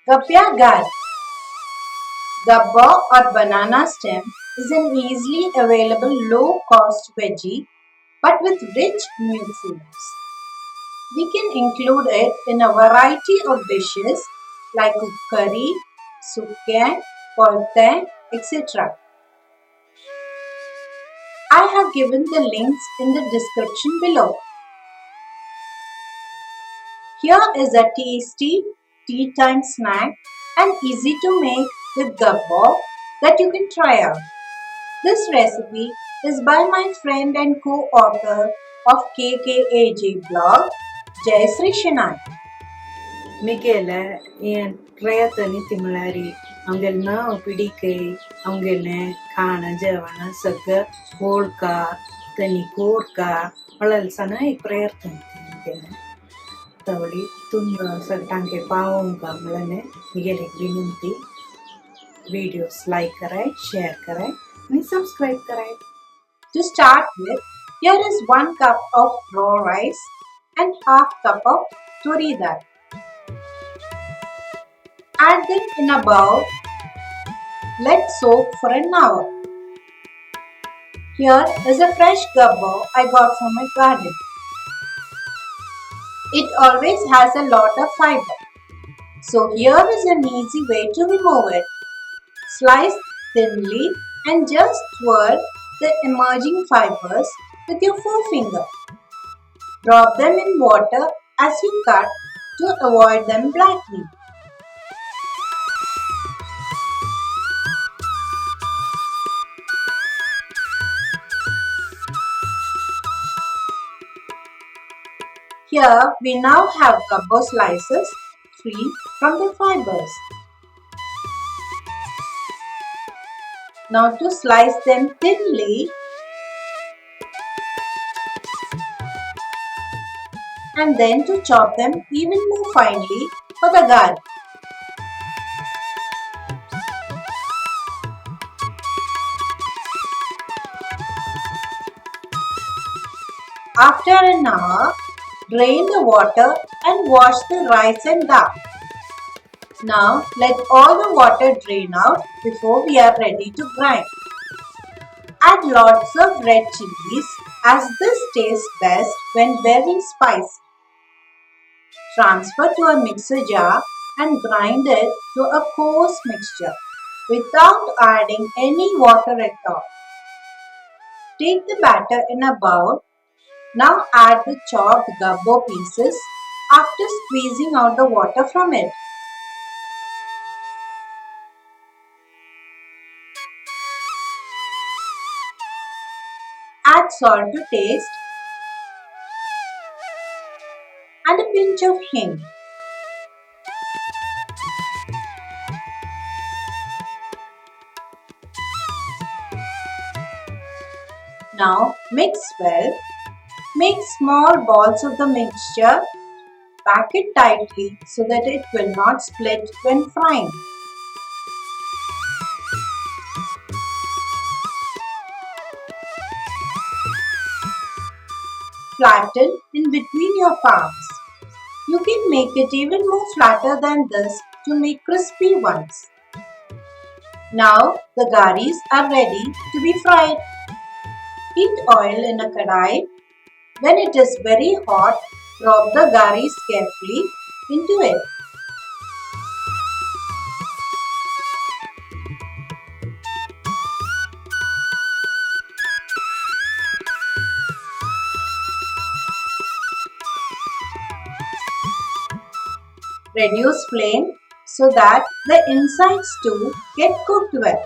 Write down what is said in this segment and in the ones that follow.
Gabbya Ghari. Gabba or banana stem is an easily available low-cost veggie but with rich nutrients. We can include it in a variety of dishes like curry, sukken, paratha, etc. I have given the links in the description below. Here is a tasty tea time snack and easy to make with gabba that you can try out. This recipe is by my friend and co-author of KKAJ blog, Jayasri Shanai. Miguel and Rayatani Timulari, Angelna, PDK, Angelne, Khana Jevan, Saga, Volka, Tani Korka, Alalsana, prayer Tankin. Tavali, Tunda, Satanke Paunga, Mulane, Miguel Vinunti, videos like Karai, share Karai, and subscribe Karai. To start with, here is 1 cup of raw rice and half cup of turi dal. Add them in a bowl. Let soak for an hour. Here is a fresh gabba I got from my garden. It always has a lot of fiber. So here is an easy way to remove it. Slice thinly and just twirl the emerging fibers with your forefinger. Drop them in water as you cut to avoid them blackening. Here we now have gabbo slices free from the fibers. Now to slice them thinly and then to chop them even more finely for the ghari. After an hour, drain the water and wash the rice and dal. Now let all the water drain out before we are ready to grind. Add lots of red chilies as this tastes best when very spicy. Transfer to a mixer jar and grind it to a coarse mixture without adding any water at all. Take the batter in a bowl. Now add the chopped gabbo pieces after squeezing out the water from it. Add salt to taste and a pinch of hing. Now mix well. Make small balls of the mixture. Pack it tightly so that it will not split when frying. Flatten in between your palms. You can make it even more flatter than this to make crispy ones. Now the gharis are ready to be fried. Heat oil in a kadai. When it is very hot, drop the gharis carefully into it. Reduce flame so that the insides too get cooked well.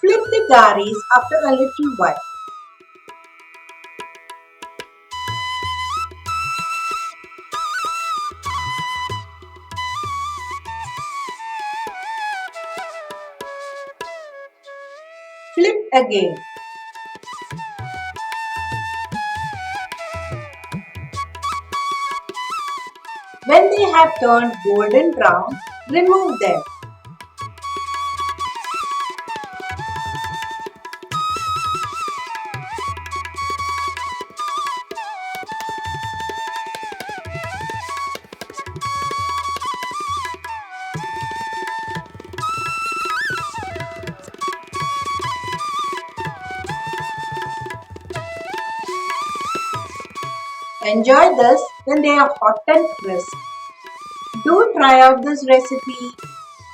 Flip the gharis after a little while. Flip again. When they have turned golden brown, remove them. Enjoy this when they are hot and crisp. Do try out this recipe.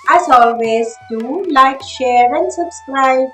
As always, do like, share and subscribe.